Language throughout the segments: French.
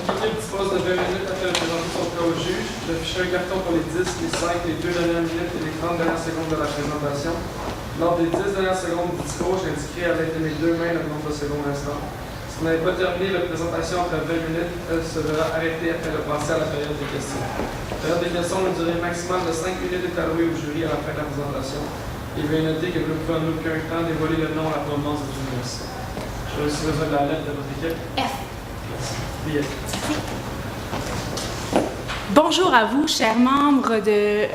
équipe dispose de 20 minutes afin de présenter son cas au juge, d'afficher un carton pour les 10, les 5, les 2 dernières minutes et les 30 dernières secondes de la présentation. Lors des 10 dernières secondes du discours, j'indiquerai à l'aide de mes deux mains le nombre de secondes restantes. Si vous n'avez pas terminé la présentation après 20 minutes, elle se verra arrêtée afin de passer à la période des questions. La période des questions a une durée maximale de 5 minutes est allouée au jury à la fin de la présentation. Et veuillez noter que vous ne pouvez en aucun temps dévoiler le nom à la provenance de l'université. J'ai aussi besoin de la lettre de votre équipe. F. Merci. Bonjour à vous, chers membres de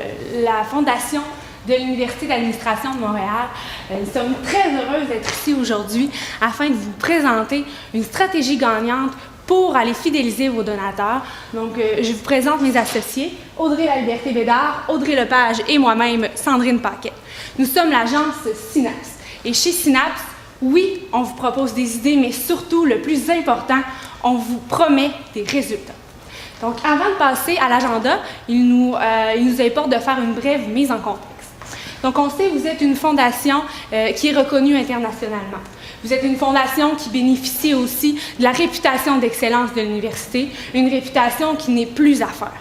la Fondation de l'Université d'administration de Montréal. Nous sommes très heureuses d'être ici aujourd'hui afin de vous présenter une stratégie gagnante pour aller fidéliser vos donateurs. Donc, je vous présente mes associés, Audrey Laliberté-Bédard, Audrey Lepage et moi-même, Sandrine Paquet. Nous sommes l'agence Synapse. Et chez Synapse, oui, on vous propose des idées, mais surtout, le plus important, on vous promet des résultats. Donc, avant de passer à l'agenda, il nous importe de faire une brève mise en contexte. Donc, on sait que vous êtes une fondation qui est reconnue internationalement. Vous êtes une fondation qui bénéficie aussi de la réputation d'excellence de l'université, une réputation qui n'est plus à faire.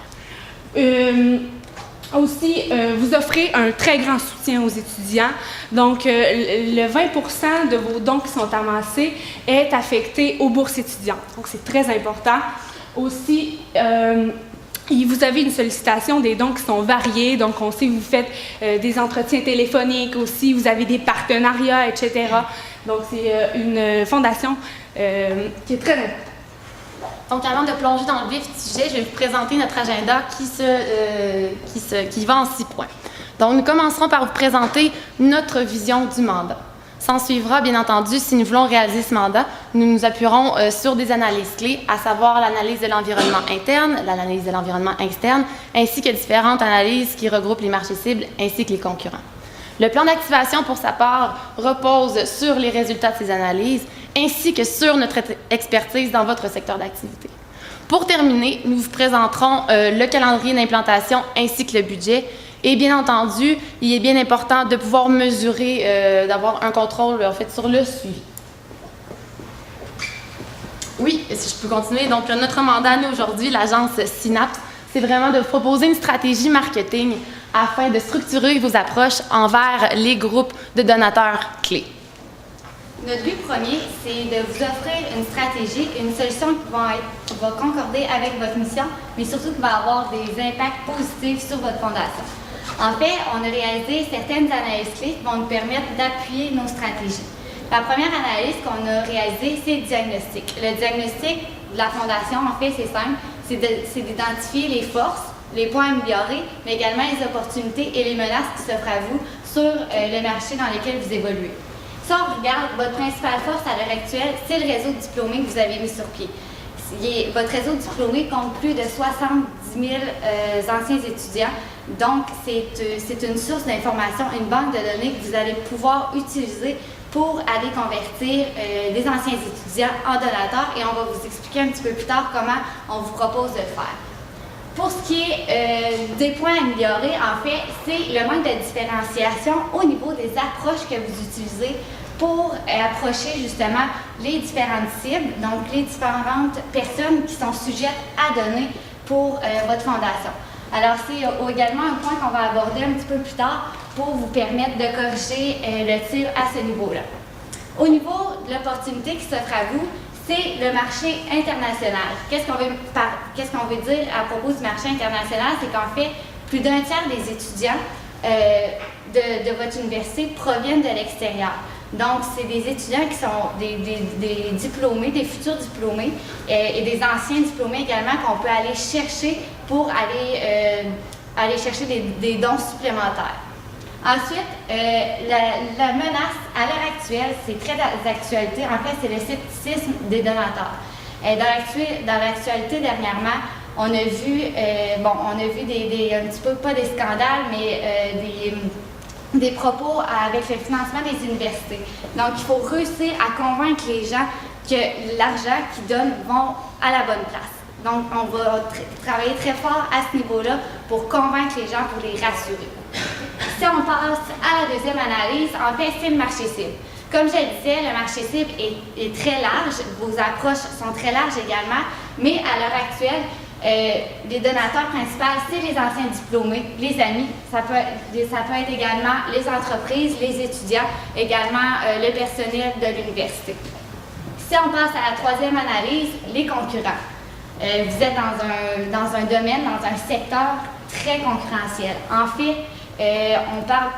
Vous offrez un très grand soutien aux étudiants. Donc, le 20% de vos dons qui sont amassés est affecté aux bourses étudiantes. Donc, c'est très important. Aussi, vous avez une sollicitation des dons qui sont variés. Donc, on sait que vous faites des entretiens téléphoniques aussi, vous avez des partenariats, etc. Donc, c'est une fondation qui est très importante. Donc, avant de plonger dans le vif du sujet, je vais vous présenter notre agenda qui va en 6 points. Donc, nous commencerons par vous présenter notre vision du mandat. S'en suivra, bien entendu, si nous voulons réaliser ce mandat, nous nous appuierons sur des analyses clés, à savoir l'analyse de l'environnement interne, l'analyse de l'environnement externe, ainsi que différentes analyses qui regroupent les marchés cibles ainsi que les concurrents. Le plan d'activation, pour sa part, repose sur les résultats de ces analyses, ainsi que sur notre expertise dans votre secteur d'activité. Pour terminer, nous vous présenterons le calendrier d'implantation ainsi que le budget. Et bien entendu, il est bien important de pouvoir mesurer, d'avoir un contrôle en fait, sur le suivi. Oui, si je peux continuer. Donc, notre mandat, nous, aujourd'hui, l'agence Synapse, c'est vraiment de vous proposer une stratégie marketing afin de structurer vos approches envers les groupes de donateurs clés. Notre but premier, c'est de vous offrir une stratégie, une solution qui va concorder avec votre mission, mais surtout qui va avoir des impacts positifs sur votre fondation. En fait, on a réalisé certaines analyses clés qui vont nous permettre d'appuyer nos stratégies. La première analyse qu'on a réalisée, c'est le diagnostic. Le diagnostic de la fondation, en fait, c'est simple, c'est d'identifier les forces, les points à améliorer, mais également les opportunités et les menaces qui s'offrent à vous sur le marché dans lequel vous évoluez. Si on regarde, votre principale force à l'heure actuelle, c'est le réseau diplômé que vous avez mis sur pied. Votre réseau diplômé compte plus de 70 000 anciens étudiants. Donc, c'est une source d'information, une banque de données que vous allez pouvoir utiliser pour aller convertir des anciens étudiants en donateurs. Et on va vous expliquer un petit peu plus tard comment on vous propose de le faire. Pour ce qui est des points à améliorer, en fait, c'est le manque de différenciation au niveau des approches que vous utilisez pour approcher justement les différentes cibles, donc les différentes personnes qui sont sujettes à donner pour votre fondation. Alors, c'est également un point qu'on va aborder un petit peu plus tard pour vous permettre de corriger le tir à ce niveau-là. Au niveau de l'opportunité qui s'offre à vous, c'est le marché international. Qu'est-ce qu'on veut dire à propos du marché international? C'est qu'en fait, plus d'un tiers des étudiants de votre université proviennent de l'extérieur. Donc, c'est des étudiants qui sont des diplômés, des futurs diplômés et des anciens diplômés également qu'on peut aller chercher pour aller chercher des dons supplémentaires. Ensuite, la menace à l'heure actuelle, c'est très d'actualité. En fait, c'est le scepticisme des donateurs. Dans l'actualité dernièrement, on a vu un petit peu, pas des scandales, mais des propos avec le financement des universités. Donc, il faut réussir à convaincre les gens que l'argent qu'ils donnent va à la bonne place. Donc, on va travailler très fort à ce niveau-là pour convaincre les gens, pour les rassurer. Si on passe à la deuxième analyse, en fait, c'est le marché cible. Comme je le disais, le marché cible est très large, vos approches sont très larges également, Mais à l'heure actuelle, les donateurs principaux, c'est les anciens diplômés, les amis. Ça peut être également les entreprises, les étudiants, également le personnel de l'université. Si on passe à la troisième analyse, les concurrents. Vous êtes dans un domaine, dans un secteur très concurrentiel. En fait, on parle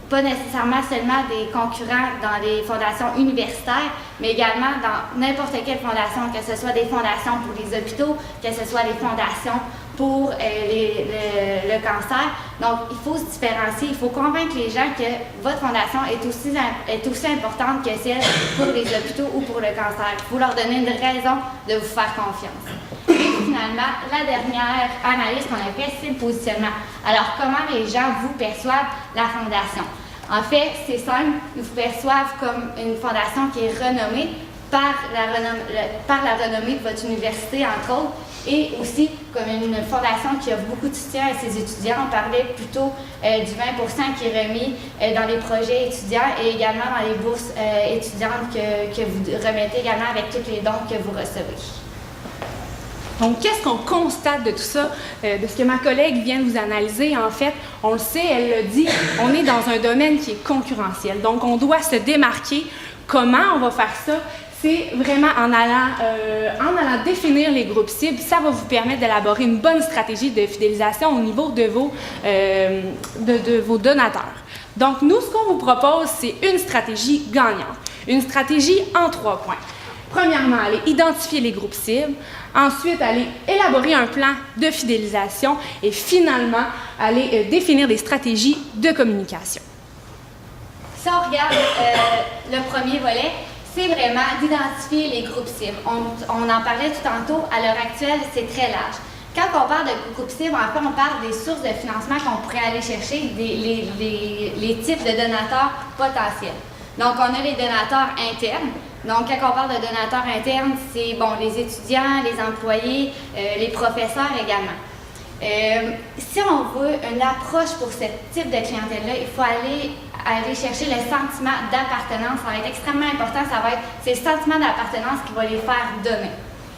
pas nécessairement seulement des concurrents dans les fondations universitaires, mais également dans n'importe quelle fondation, que ce soit des fondations pour les hôpitaux, que ce soit des fondations pour le cancer. Donc, il faut se différencier, il faut convaincre les gens que votre fondation est aussi importante que celle pour les hôpitaux ou pour le cancer. Il faut leur donner une raison de vous faire confiance. Et finalement, la dernière analyse qu'on a faite, c'est le positionnement. Alors, comment les gens vous perçoivent la fondation? En fait, c'est simple, ils vous perçoivent comme une fondation qui est renommée par la renommée de votre université, entre autres, et aussi comme une fondation qui offre beaucoup de soutien à ses étudiants. On parlait plutôt du 20% qui est remis dans les projets étudiants et également dans les bourses étudiantes que vous remettez également avec tous les dons que vous recevez. Donc, qu'est-ce qu'on constate de tout ça, de ce que ma collègue vient de vous analyser? En fait, on le sait, elle l'a dit, on est dans un domaine qui est concurrentiel. Donc, on doit se démarquer. Comment on va faire ça? C'est vraiment en allant définir les groupes cibles. Ça va vous permettre d'élaborer une bonne stratégie de fidélisation au niveau de vos donateurs. Donc, nous, ce qu'on vous propose, c'est une stratégie gagnante. Une stratégie en 3 points. Premièrement, aller identifier les groupes cibles. Ensuite, aller élaborer un plan de fidélisation. Et finalement, aller définir des stratégies de communication. Si on regarde le premier volet, c'est vraiment d'identifier les groupes cibles. On en parlait tout tantôt, à l'heure actuelle, c'est très large. Quand on parle de groupes cibles, en fait, on parle des sources de financement qu'on pourrait aller chercher, les types de donateurs potentiels. Donc, on a les donateurs internes. Donc, quand on parle de donateurs internes, c'est les étudiants, les employés, les professeurs également. Si on veut une approche pour ce type de clientèle-là, il faut aller chercher le sentiment d'appartenance. Ça va être extrêmement important. C'est le sentiment d'appartenance qui va les faire donner.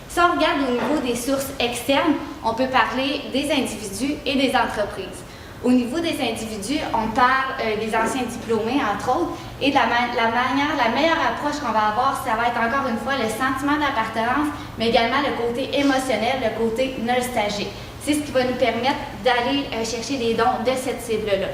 Si on regarde au niveau des sources externes, on peut parler des individus et des entreprises. Au niveau des individus, on parle des anciens diplômés, entre autres, et la meilleure approche qu'on va avoir, ça va être encore une fois le sentiment d'appartenance, mais également le côté émotionnel, le côté nostalgique. C'est ce qui va nous permettre d'aller chercher des dons de cette cible-là.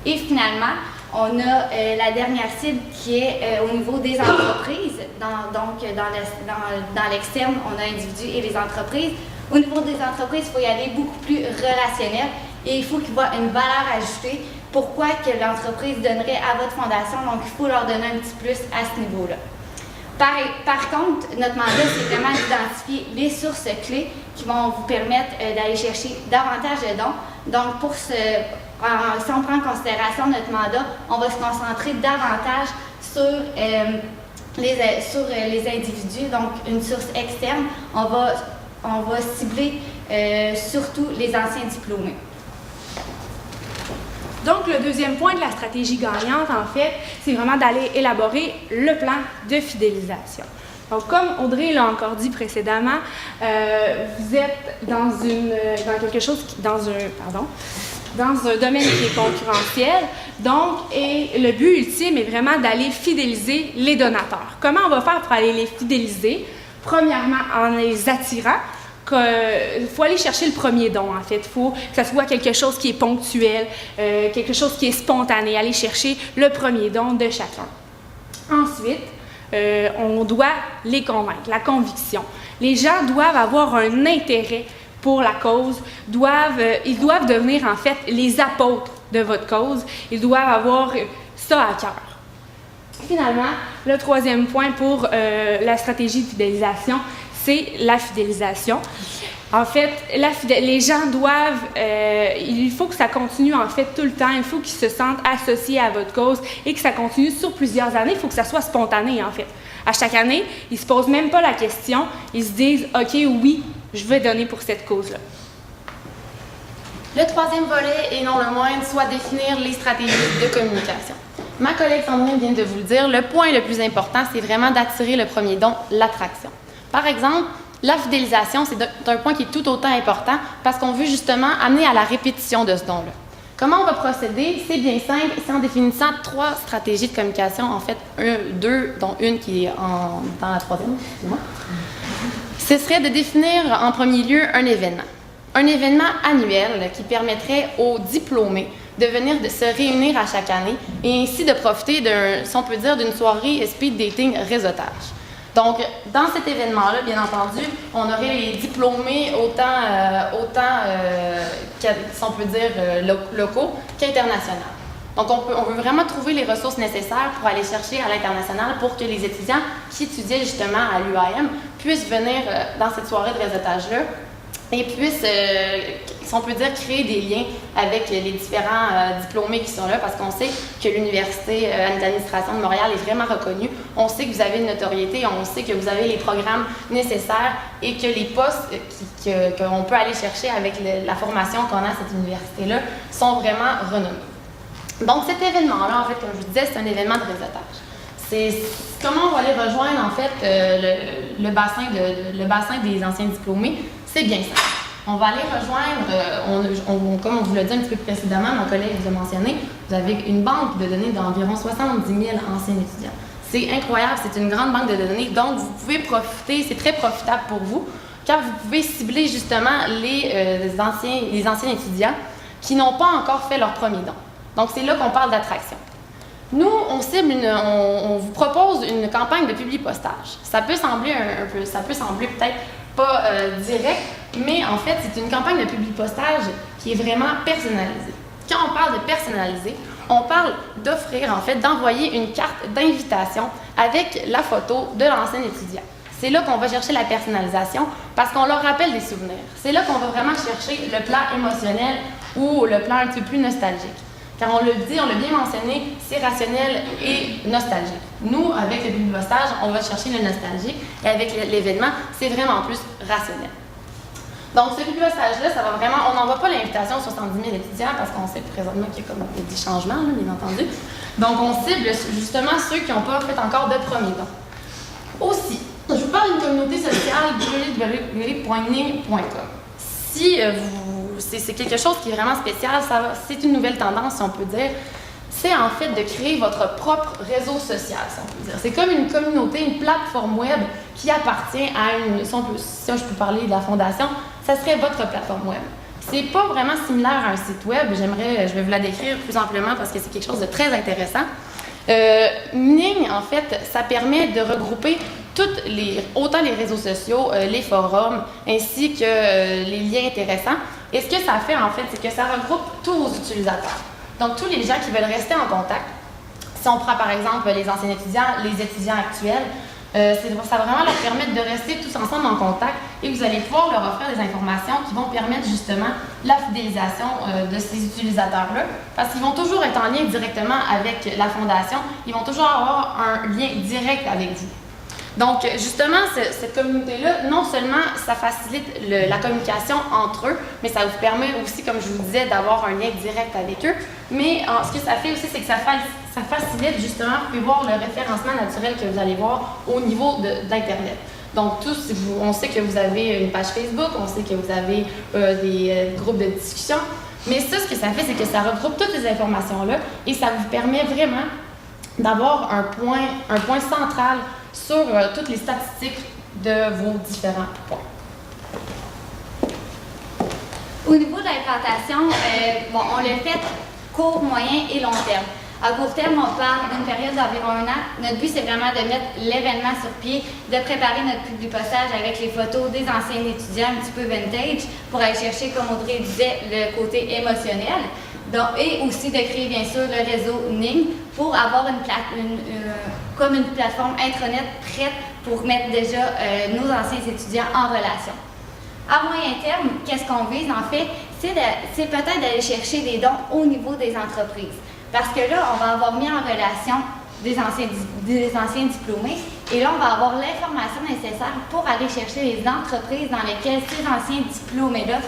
Et finalement, on a la dernière cible qui est au niveau des entreprises. Dans l'externe, on a individus et les entreprises. Au niveau des entreprises, il faut y aller beaucoup plus relationnel et il faut qu'il y ait une valeur ajoutée. Pourquoi que l'entreprise donnerait à votre fondation? Donc, il faut leur donner un petit plus à ce niveau-là. Par contre, notre mandat, c'est vraiment d'identifier les sources clés qui vont vous permettre d'aller chercher davantage de dons. Donc, si on prend en considération notre mandat, on va se concentrer davantage sur les individus, donc une source externe. On va cibler surtout les anciens diplômés. Donc, le deuxième point de la stratégie gagnante, en fait, c'est vraiment d'aller élaborer le plan de fidélisation. Donc, comme Audrey l'a encore dit précédemment, vous êtes dans un domaine qui est concurrentiel. Donc, et le but ultime est vraiment d'aller fidéliser les donateurs. Comment on va faire pour aller les fidéliser? Premièrement, en les attirant. Il faut aller chercher le premier don, en fait. Il faut que ça soit quelque chose qui est ponctuel, quelque chose qui est spontané. Aller chercher le premier don de chacun. Ensuite, on doit les convaincre, la conviction. Les gens doivent avoir un intérêt pour la cause, ils doivent devenir, en fait, les apôtres de votre cause. Ils doivent avoir ça à cœur. Finalement, le troisième point pour la stratégie de fidélisation, c'est la fidélisation. En fait, les gens doivent, il faut que ça continue en fait tout le temps, il faut qu'ils se sentent associés à votre cause et que ça continue sur plusieurs années, il faut que ça soit spontané en fait. À chaque année, ils ne se posent même pas la question, ils se disent « OK, oui, je vais donner pour cette cause-là ». Le troisième volet, et non le moindre, soit définir les stratégies de communication. Ma collègue Sandrine vient de vous le dire, le point le plus important, c'est vraiment d'attirer le premier don, l'attraction. Par exemple, La fidélisation, c'est un point qui est tout autant important parce qu'on veut justement amener à la répétition de ce don-là. Comment on va procéder? C'est bien simple, c'est en définissant 3 stratégies de communication, en fait 2, dont une qui est dans la troisième, excusez-moi. Ce serait de définir en premier lieu un événement annuel qui permettrait aux diplômés de venir se réunir à chaque année et ainsi de profiter si on peut dire, d'une soirée speed dating réseautage. Donc, dans cet événement-là, bien entendu, on aurait les diplômés autant si on peut dire, locaux qu'internationaux. Donc, on veut vraiment trouver les ressources nécessaires pour aller chercher à l'international pour que les étudiants qui étudiaient justement à l'UAM puissent venir dans cette soirée de réseautage-là et puissent, si on peut dire, créer des liens avec les différents diplômés qui sont là parce qu'on sait que l'Université d'administration de Montréal est vraiment reconnue. On sait que vous avez une notoriété, on sait que vous avez les programmes nécessaires et que les postes qu'on peut aller chercher avec la formation qu'on a à cette université-là sont vraiment renommés. Donc cet événement-là, en fait, comme je vous disais, c'est un événement de réseautage. C'est comment on va aller rejoindre, en fait, le bassin des anciens diplômés. C'est bien simple. On va aller rejoindre, comme on vous l'a dit un petit peu précédemment, mon collègue vous a mentionné, vous avez une banque de données d'environ 70 000 anciens étudiants. C'est incroyable, c'est une grande banque de données, donc vous pouvez profiter, c'est très profitable pour vous, car vous pouvez cibler justement les anciens étudiants qui n'ont pas encore fait leur premier don. Donc c'est là qu'on parle d'attraction. Nous, on vous propose une campagne de publipostage. Ça peut sembler peut-être pas direct, mais en fait, c'est une campagne de publipostage qui est vraiment personnalisée. Quand on parle de personnaliser, on parle d'offrir, en fait, d'envoyer une carte d'invitation avec la photo de l'ancien étudiant. C'est là qu'on va chercher la personnalisation parce qu'on leur rappelle des souvenirs. C'est là qu'on va vraiment chercher le plan émotionnel ou le plan un petit peu plus nostalgique. Car on le dit, on l'a bien mentionné, c'est rationnel et nostalgique. Nous, avec le publipostage, on va chercher le nostalgique et avec l'événement, c'est vraiment plus rationnel. Donc, ce publipostage-là, ça va vraiment, on n'envoie pas l'invitation aux 70 000 étudiants parce qu'on sait présentement qu'il y a comme des changements, là, bien entendu. Donc, on cible justement ceux qui n'ont pas fait encore de premier don. Aussi, je vous parle d'une communauté sociale www.ning.com. Si c'est quelque chose qui est vraiment spécial, c'est une nouvelle tendance, si on peut dire, c'est en fait de créer votre propre réseau social, si on peut dire. C'est comme une communauté, une plateforme web qui appartient à si je peux parler de la fondation, ça serait votre plateforme web. C'est pas vraiment similaire à un site web, je vais vous la décrire plus amplement parce que c'est quelque chose de très intéressant. Ning, en fait, ça permet de regrouper autant les réseaux sociaux, les forums, ainsi que les liens intéressants. Et ce que ça fait, en fait, c'est que ça regroupe tous vos utilisateurs. Donc, tous les gens qui veulent rester en contact. Si on prend, par exemple, les anciens étudiants, les étudiants actuels, ça va vraiment leur permettre de rester tous ensemble en contact et vous allez pouvoir leur offrir des informations qui vont permettre justement la fidélisation de ces utilisateurs-là parce qu'ils vont toujours être en lien directement avec la fondation, ils vont toujours avoir un lien direct avec vous. Donc, justement, cette communauté-là, non seulement ça facilite la communication entre eux, mais ça vous permet aussi, comme je vous disais, d'avoir un lien direct avec eux. Mais ce que ça fait aussi, c'est que ça facilite justement, vous pouvez voir le référencement naturel que vous allez voir au niveau d'Internet. Donc, on sait que vous avez une page Facebook, on sait que vous avez des groupes de discussion. Mais ça, ce que ça fait, c'est que ça regroupe toutes ces informations-là et ça vous permet vraiment d'avoir un point central sur toutes les statistiques de vos différents points. Au niveau de l'implantation, on l'a fait court, moyen et long terme. À court terme, on parle d'une période d'environ 1 an. Notre but, c'est vraiment de mettre l'événement sur pied, de préparer notre publipostage avec les photos des anciens étudiants un petit peu vintage pour aller chercher, comme Audrey disait, le côté émotionnel. Donc, et aussi de créer, bien sûr, le réseau Ning pour avoir une plateforme intranet prête pour mettre déjà nos anciens étudiants en relation. À moyen terme, qu'est-ce qu'on vise, en fait? C'est peut-être d'aller chercher des dons au niveau des entreprises. Parce que là, on va avoir mis en relation des anciens diplômés et là, on va avoir l'information nécessaire pour aller chercher les entreprises dans lesquelles ces anciens diplômés-là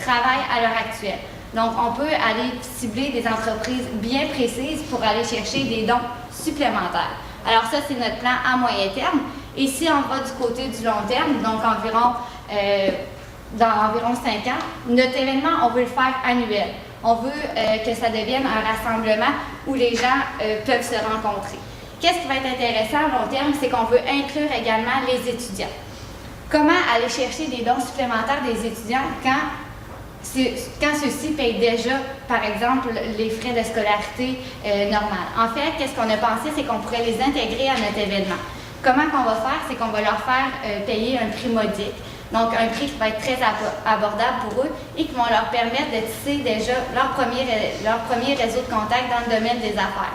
travaillent à l'heure actuelle. Donc, on peut aller cibler des entreprises bien précises pour aller chercher des dons supplémentaires. Alors ça, c'est notre plan à moyen terme. Et si on va du côté du long terme, donc environ, dans environ 5 ans, notre événement, on veut le faire annuel. On veut que ça devienne un rassemblement où les gens peuvent se rencontrer. Qu'est-ce qui va être intéressant à long terme, c'est qu'on veut inclure également les étudiants. Comment aller chercher des dons supplémentaires des étudiants quand ceux-ci payent déjà, par exemple, les frais de scolarité normales? En fait, qu'est-ce qu'on a pensé, c'est qu'on pourrait les intégrer à notre événement. Comment qu'on va faire, c'est qu'on va leur faire payer un prix modique. Donc, un prix qui va être très abordable pour eux et qui vont leur permettre de tisser déjà leur premier réseau de contact dans le domaine des affaires.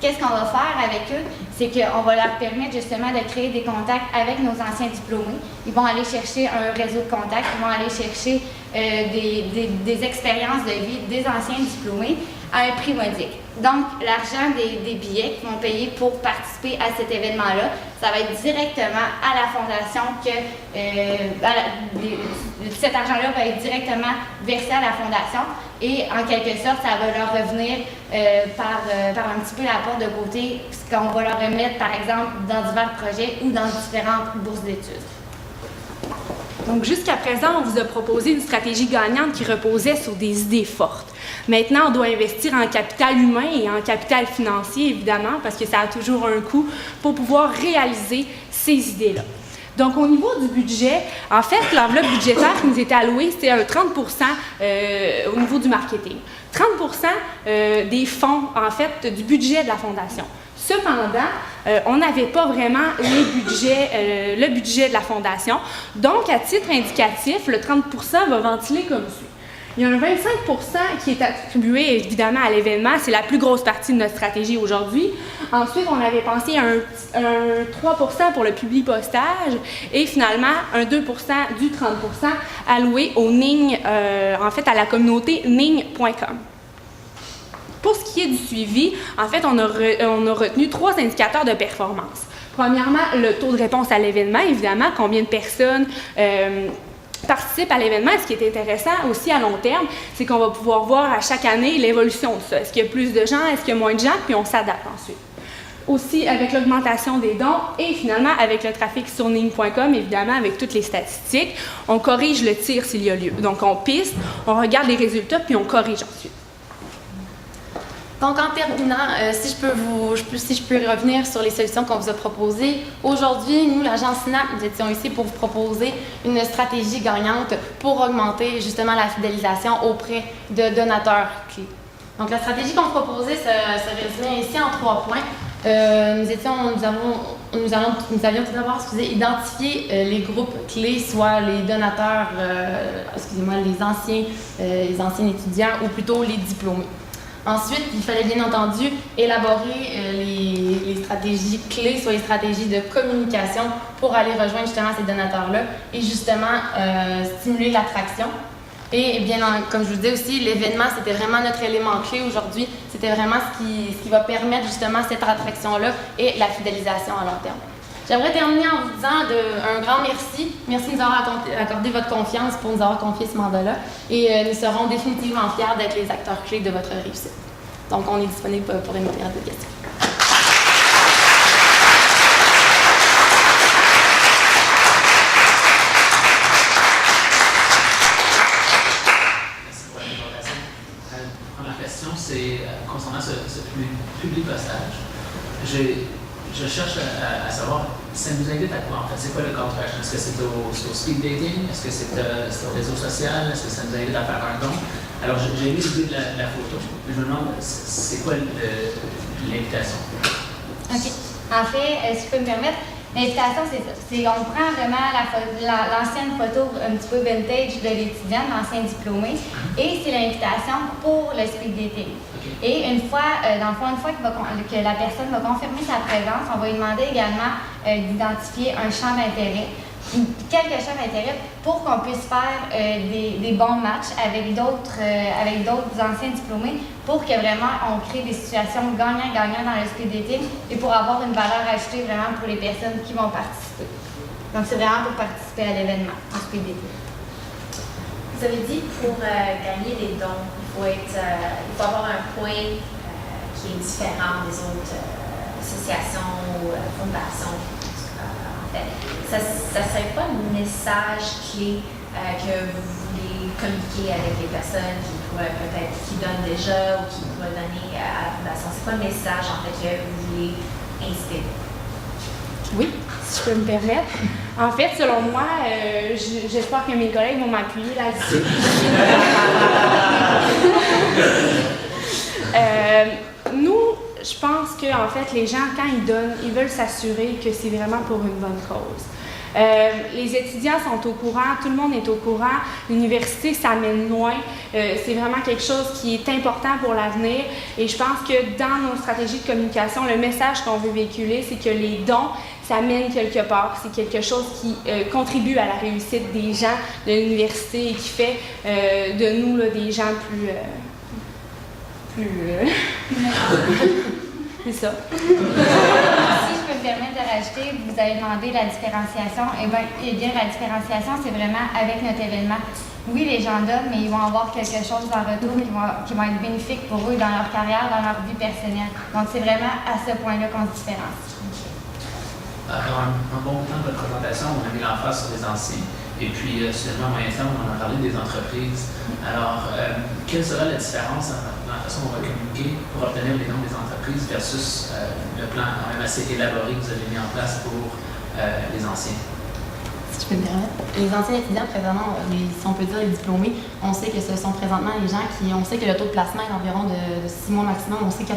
Qu'est-ce qu'on va faire avec eux? C'est qu'on va leur permettre justement de créer des contacts avec nos anciens diplômés. Ils vont aller chercher un réseau de contacts, ils vont aller chercher des expériences de vie des anciens diplômés à un prix modique. Donc, l'argent des billets qu'ils vont payer pour participer à cet événement-là, ça va être directement à la fondation cet argent-là va être directement versé à la fondation et en quelque sorte, ça va leur revenir par un petit peu la porte de côté, ce qu'on va leur remettre, par exemple, dans divers projets ou dans différentes bourses d'études. Donc, jusqu'à présent, on vous a proposé une stratégie gagnante qui reposait sur des idées fortes. Maintenant, on doit investir en capital humain et en capital financier, évidemment, parce que ça a toujours un coût pour pouvoir réaliser ces idées-là. Donc, au niveau du budget, en fait, l'enveloppe budgétaire qui nous était allouée, c'était un 30 au niveau du marketing. 30 des fonds, en fait, du budget de la Fondation. Cependant, on n'avait pas vraiment le budget de la Fondation. Donc, à titre indicatif, le 30 va ventiler comme suit. Il y a un 25 qui est attribué évidemment à l'événement. C'est la plus grosse partie de notre stratégie aujourd'hui. Ensuite, on avait pensé à un 3 pour le public postage et finalement un 2 du 30 alloué au NING, en fait à la communauté ning.com. Pour ce qui est du suivi, en fait, on a retenu 3 indicateurs de performance. Premièrement, le taux de réponse à l'événement, évidemment, combien de personnes participent à l'événement. Ce qui est intéressant aussi à long terme, c'est qu'on va pouvoir voir à chaque année l'évolution de ça. Est-ce qu'il y a plus de gens, est-ce qu'il y a moins de gens, puis on s'adapte ensuite. Aussi avec l'augmentation des dons et finalement avec le trafic sur ning.com, évidemment avec toutes les statistiques, on corrige le tir s'il y a lieu. Donc on piste, on regarde les résultats, puis on corrige ensuite. Donc, en terminant, si je peux revenir sur les solutions qu'on vous a proposées. Aujourd'hui, nous, l'agence SNAP, nous étions ici pour vous proposer une stratégie gagnante pour augmenter justement la fidélisation auprès de donateurs clés. Donc, la stratégie qu'on proposait se résumait ici en 3 points. Nous avions tout d'abord identifié les groupes clés, soit les donateurs, les anciens étudiants ou plutôt les diplômés. Ensuite, il fallait bien entendu élaborer les stratégies clés, soit les stratégies de communication pour aller rejoindre justement ces donateurs-là et justement stimuler l'attraction. Et bien, comme je vous disais aussi, l'événement, c'était vraiment notre élément clé aujourd'hui. C'était vraiment ce qui va permettre justement cette attraction-là et la fidélisation à long terme. J'aimerais terminer en vous disant un grand merci. Merci de nous avoir accordé votre confiance pour nous avoir confié ce mandat-là. Et nous serons définitivement fiers d'être les acteurs clés de votre réussite. Donc, on est disponible pour une période de questions. Merci pour la présentation. Première question, c'est concernant ce public postage. Je cherche à savoir, ça nous invite à quoi en fait? C'est quoi le call to action? Est-ce que c'est au speed dating? Est-ce que c'est au réseau social? Est-ce que ça nous invite à faire un don? Alors j'ai aimé l'idée de la photo, mais je me demande, c'est quoi l'invitation? OK. En fait, si je peux me permettre, l'invitation, c'est ça. On prend vraiment l'ancienne photo un petit peu vintage de l'étudiant, l'ancien diplômé, et c'est l'invitation pour le speed dating. Et une fois, que la personne va confirmer sa présence, on va lui demander également d'identifier un champ d'intérêt, quelques champs d'intérêt pour qu'on puisse faire des bons matchs avec d'autres anciens diplômés pour que vraiment on crée des situations gagnant-gagnant dans le speed dating et pour avoir une valeur ajoutée vraiment pour les personnes qui vont participer. Donc, c'est vraiment pour participer à l'événement, en speed dating. Vous avez dit pour gagner des dons, il faut avoir un point qui est différent des autres associations ou fondations. En Ça ne serait pas le message clé que vous voulez communiquer avec les personnes qui donnent déjà ou qui pourraient donner à la Fondation? C'est quoi le message en fait que vous voulez inspirer? Oui, si je peux me permettre. En fait, selon moi, j'espère que mes collègues vont m'appuyer là-dessus. Nous, je pense que en fait, les gens, quand ils donnent, ils veulent s'assurer que c'est vraiment pour une bonne cause. Les étudiants sont au courant, tout le monde est au courant. L'université, ça mène loin. C'est vraiment quelque chose qui est important pour l'avenir. Et je pense que dans nos stratégies de communication, le message qu'on veut véhiculer, c'est que les dons, ça mène quelque part. C'est quelque chose qui contribue à la réussite des gens de l'université et qui fait de nous là, des gens plus c'est ça. Si je peux me permettre de rajouter, vous avez demandé la différenciation. Eh bien, la différenciation, c'est vraiment avec notre événement. Oui, les gens donnent, mais ils vont avoir quelque chose en retour qui vont être bénéfique pour eux dans leur carrière, dans leur vie personnelle. Donc, c'est vraiment à ce point-là qu'on se différencie. Alors, un bon temps de votre présentation, on a mis l'emphase sur les anciens. Et puis, finalement, à moyen terme, on a parlé des entreprises. Alors, quelle sera la différence dans la façon dont on va communiquer pour obtenir les noms des entreprises versus le plan quand même assez élaboré que vous avez mis en place pour les anciens? Si je peux me permettre. Les anciens étudiants, présentement, si on peut dire les diplômés, on sait que ce sont présentement les gens on sait que le taux de placement est environ de 6 mois maximum. On sait que 98%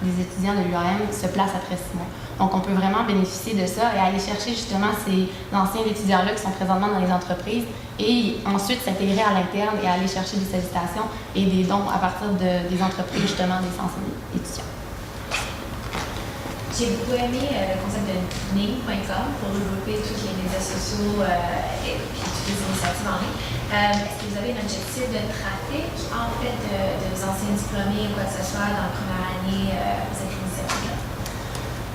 des étudiants de l'UAM se placent après 6 mois. Donc, on peut vraiment bénéficier de ça et aller chercher justement ces anciens étudiants-là qui sont présentement dans les entreprises et ensuite s'intégrer à l'interne et aller chercher des sollicitations et des dons à partir des entreprises, justement, des anciens étudiants. J'ai beaucoup aimé le concept de name.com pour regrouper tous les médias sociaux et puis toutes les initiatives en ligne. Est-ce que vous avez un objectif de trafic, en fait, de anciens diplômés ou quoi que ce soit dans la première année de cette initiative-là?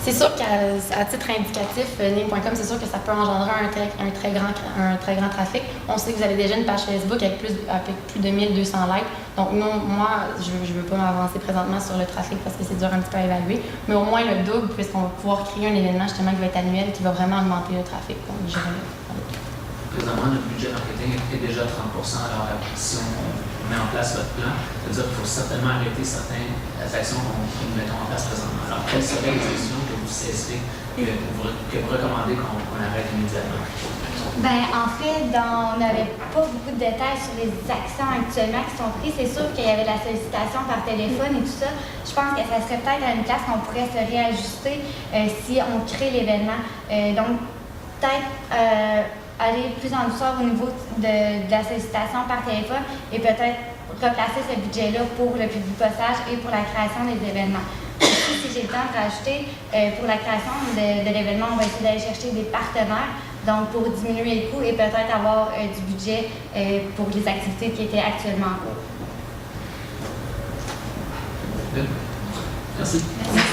C'est sûr qu'à titre indicatif, name.com, c'est sûr que ça peut engendrer un très grand trafic. On sait que vous avez déjà une page Facebook avec plus de 1200 likes. Donc, moi, je ne veux pas m'avancer présentement sur le trafic parce que c'est dur un petit peu à évaluer. Mais au moins le double, puisqu'on va pouvoir créer un événement justement qui va être annuel, qui va vraiment augmenter le trafic. Donc, Présentement, notre budget marketing est déjà 30 %. Alors, si on met en place votre plan, ça veut dire qu'il faut certainement arrêter certaines actions que nous mettons en place présentement. Alors, quelles seraient les actions que vous cessez, que vous recommandez qu'on arrête immédiatement? En fait, on n'avait pas beaucoup de détails sur les actions actuellement qui sont prises. C'est sûr qu'il y avait la sollicitation par téléphone et tout ça. Je pense que ça serait peut-être à une place qu'on pourrait se réajuster si on crée l'événement. Donc, peut-être aller plus en douceur au niveau de la sollicitation par téléphone et peut-être replacer ce budget-là pour le publipostage et pour la création des événements. Aussi, si j'ai le temps de rajouter, pour la création de l'événement, on va essayer d'aller chercher des partenaires, donc pour diminuer le coût et peut-être avoir du budget pour les activités qui étaient actuellement en cours. Merci. Merci.